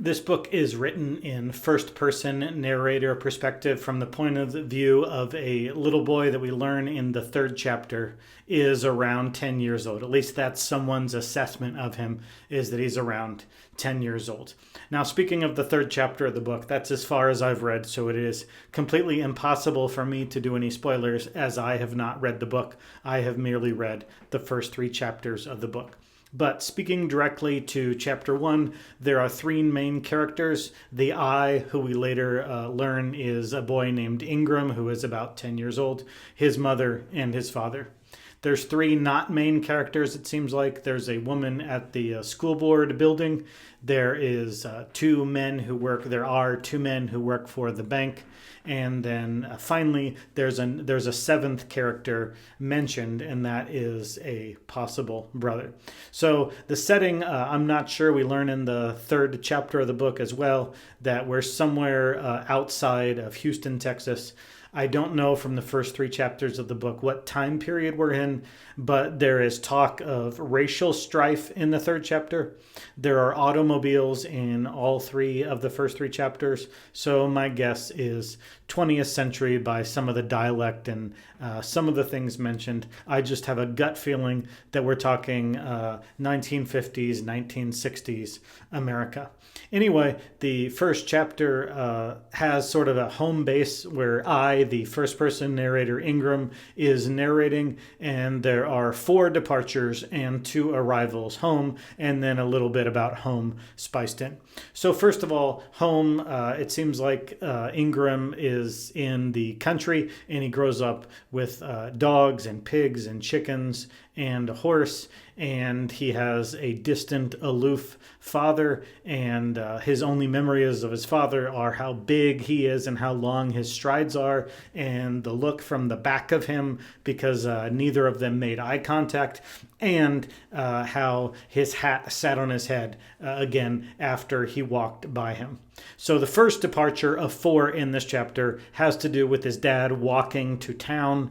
This book is written in first-person narrator perspective from the point of view of a little boy that we learn in the third chapter is around 10 years old. At least that's someone's assessment of him, is that he's around 10 years old. Now, speaking of the third chapter of the book, that's as far as I've read, so it is completely impossible for me to do any spoilers as I have not read the book. I have merely read the first 3 chapters of the book. But speaking directly to chapter 1, there are 3 main characters. The I, who we later learn is a boy named Ingram, who is about 10 years old, his mother, and his father. There's 3 not main characters, it seems like. There's a woman at the school board building. There is there are 2 men who work for the bank. And then finally, there's a 7th character mentioned, and that is a possible brother. So the setting, I'm not sure. We learn in the third chapter of the book as well that we're somewhere outside of Houston, Texas. I don't know from the first 3 chapters of the book what time period we're in, but there is talk of racial strife in the third chapter. There are automobiles in all 3 of the first 3 chapters, so my guess is 20th century by some of the dialect and some of the things mentioned. I just have a gut feeling that we're talking 1950s, 1960s America. Anyway, the first chapter has sort of a home base where I, the first-person narrator Ingram, is narrating, and there are 4 departures and 2 arrivals home, and then a little bit about home spiced in. So first of all, home, it seems like Ingram is in the country, and he grows up with dogs and pigs and chickens and a horse, and he has a distant, aloof father, and his only memories of his father are how big he is and how long his strides are, and the look from the back of him because neither of them made eye contact, and how his hat sat on his head again after he walked by him. So the first departure of 4 in this chapter has to do with his dad walking to town.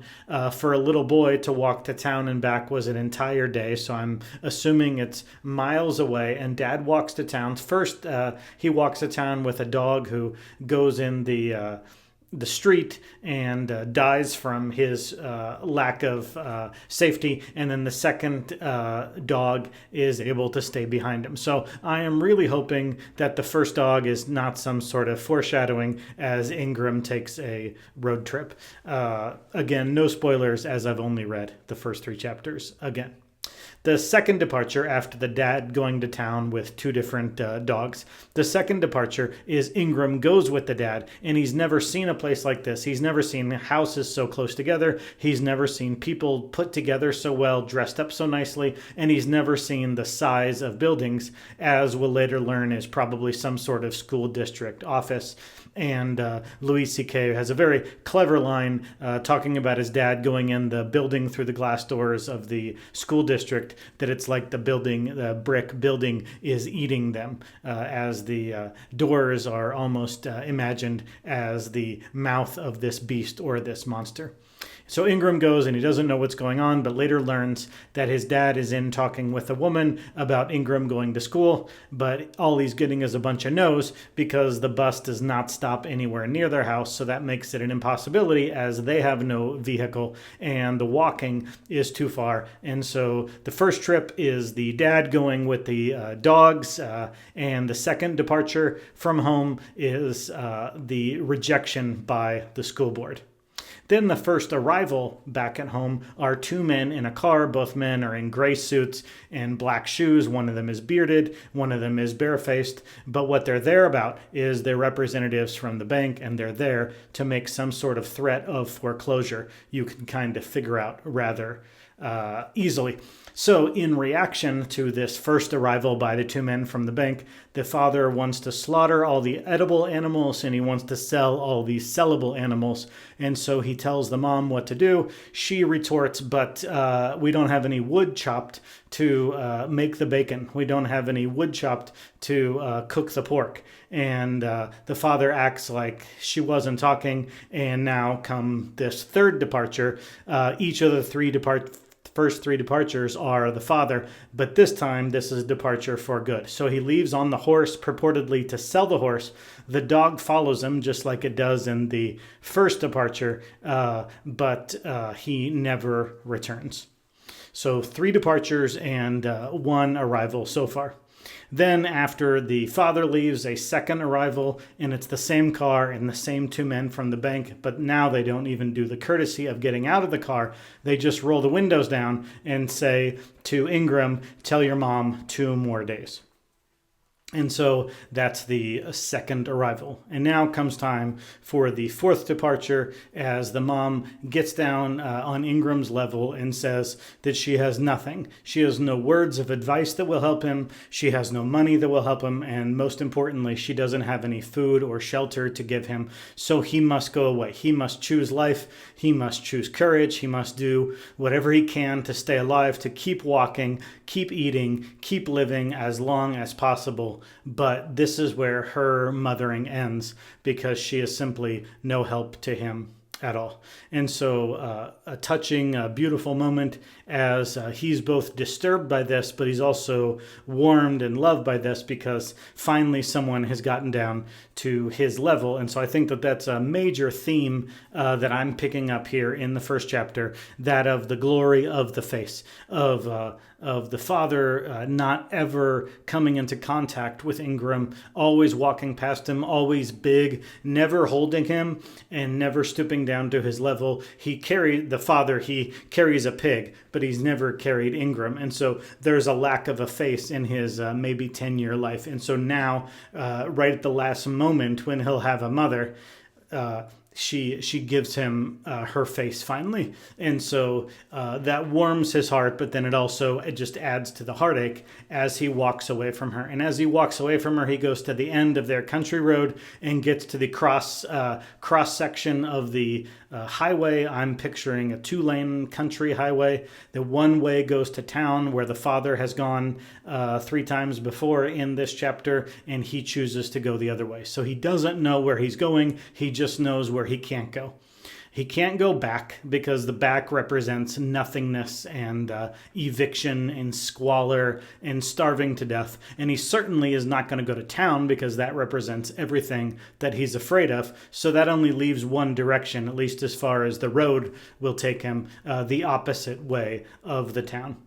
For a little boy to walk to town and back was an entire day, so I'm assuming it's miles away, and Dad walks to town. First, he walks to town with a dog who goes in the street and dies from his lack of safety, and then the second dog is able to stay behind him. So I am really hoping that the first dog is not some sort of foreshadowing as Ingram takes a road trip. Again, no spoilers as I've only read the first 3 chapters again. The second departure, after the dad going to town with 2 different dogs, the second departure is Ingram goes with the dad, and he's never seen a place like this. He's never seen houses so close together. He's never seen people put together so well, dressed up so nicely, and he's never seen the size of buildings, as we'll later learn is probably some sort of school district office. And Louis C.K. has a very clever line talking about his dad going in the building through the glass doors of the school district, that it's like the brick building is eating them, as the doors are almost imagined as the mouth of this beast or this monster. So Ingram goes and he doesn't know what's going on, but later learns that his dad is in talking with a woman about Ingram going to school, but all he's getting is a bunch of no's because the bus does not stop anywhere near their house, so that makes it an impossibility as they have no vehicle and the walking is too far. And so the first trip is the dad going with the dogs, and the second departure from home is the rejection by the school board. Then the first arrival back at home are 2 men in a car. Both men are in gray suits and black shoes. One of them is bearded, one of them is barefaced. But what they're there about is they're representatives from the bank, and they're there to make some sort of threat of foreclosure. You can kind of figure out rather easily. So in reaction to this first arrival by the 2 men from the bank, the father wants to slaughter all the edible animals and he wants to sell all the sellable animals. And so he tells the mom what to do. She retorts, but we don't have any wood chopped to make the bacon. We don't have any wood chopped to cook the pork. And the father acts like she wasn't talking. And now come this third departure. Each of the first three departures are the father, but this time this is a departure for good. So he leaves on the horse, purportedly to sell the horse. The dog follows him just like it does in the first departure, but he never returns. So 3 departures and 1 arrival so far. Then after the father leaves, a second arrival, and it's the same car and the same 2 men from the bank, but now they don't even do the courtesy of getting out of the car. They just roll the windows down and say to Ingram, tell your mom 2 more days. And so that's the second arrival. And now comes time for the 4th departure, as the mom gets down on Ingram's level and says that she has nothing. She has no words of advice that will help him. She has no money that will help him. And most importantly, she doesn't have any food or shelter to give him. So he must go away. He must choose life. He must choose courage. He must do whatever he can to stay alive, to keep walking, keep eating, keep living as long as possible. But this is where her mothering ends, because she is simply no help to him at all. And so a touching, beautiful moment, as he's both disturbed by this, but he's also warmed and loved by this, because finally someone has gotten down to his level. And so I think that that's a major theme that I'm picking up here in the first chapter, that of the glory of the face, of the father not ever coming into contact with Ingram, always walking past him, always big, never holding him, and never stooping down to his level. He carries a pig, but he's never carried Ingram. And so there's a lack of a face in his maybe 10-year life. And so now, right at the last moment when he'll have a mother, she gives him her face finally. And so that warms his heart, but then it just adds to the heartache as he walks away from her. And as he walks away from her, he goes to the end of their country road and gets to the cross section of the highway. I'm picturing a 2-lane country highway. The one way goes to town, where the father has gone 3 times before in this chapter, and he chooses to go the other way. So he doesn't know where he's going. He just knows where he can't go. He can't go back, because the back represents nothingness and eviction and squalor and starving to death. And he certainly is not going to go to town, because that represents everything that he's afraid of. So that only leaves one direction, at least as far as the road will take him, the opposite way of the town.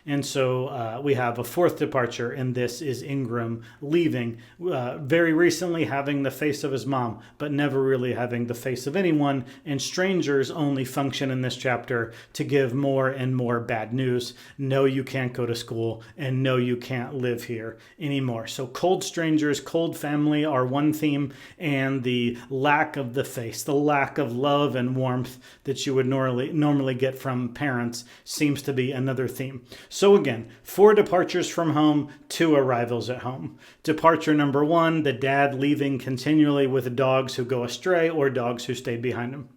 And so we have a 4th departure, and this is Ingram leaving, very recently having the face of his mom, but never really having the face of anyone. And strangers only function in this chapter to give more and more bad news. No, you can't go to school, and no, you can't live here anymore. So cold strangers, cold family are one theme, and the lack of the face, the lack of love and warmth that you would normally get from parents, seems to be another theme. So again, 4 departures from home, 2 arrivals at home. Departure number 1, the dad leaving continually with dogs who go astray or dogs who stay behind him.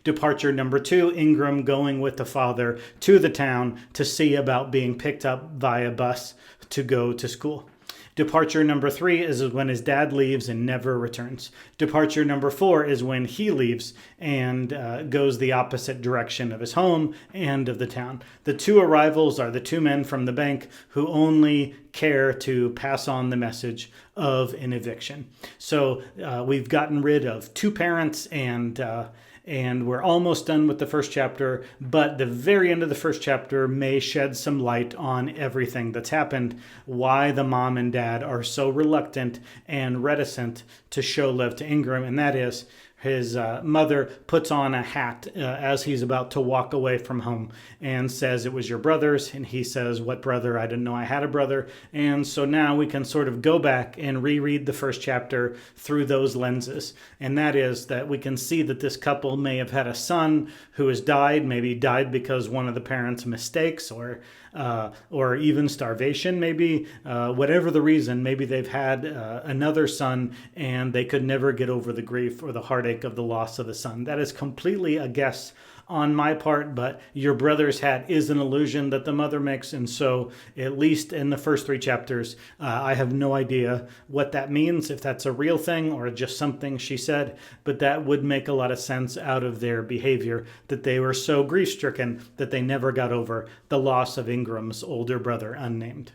Departure number 2, Ingram going with the father to the town to see about being picked up via bus to go to school. Departure number 3 is when his dad leaves and never returns. Departure number 4 is when he leaves and goes the opposite direction of his home and of the town. The 2 arrivals are the 2 men from the bank who only care to pass on the message of an eviction. So we've gotten rid of 2 parents, and we're almost done with the first chapter, but the very end of the first chapter may shed some light on everything that's happened, why the mom and dad are so reluctant and reticent to show love to Ingram, and that is his mother puts on a hat as he's about to walk away from home and says, "It was your brother's." And he says, "What brother? I didn't know I had a brother." And so now we can sort of go back and reread the first chapter through those lenses. And that is that we can see that this couple may have had a son who has died, maybe died because one of the parents' mistakes, or even starvation, maybe, whatever the reason. Maybe they've had another son and they could never get over the grief or the heartache of the loss of the son. That is completely a guess on my part, but your brother's hat is an illusion that the mother makes. And so, at least in the first 3 chapters, I have no idea what that means, if that's a real thing or just something she said, but that would make a lot of sense out of their behavior, that they were so grief stricken that they never got over the loss of Ingram's older brother, unnamed.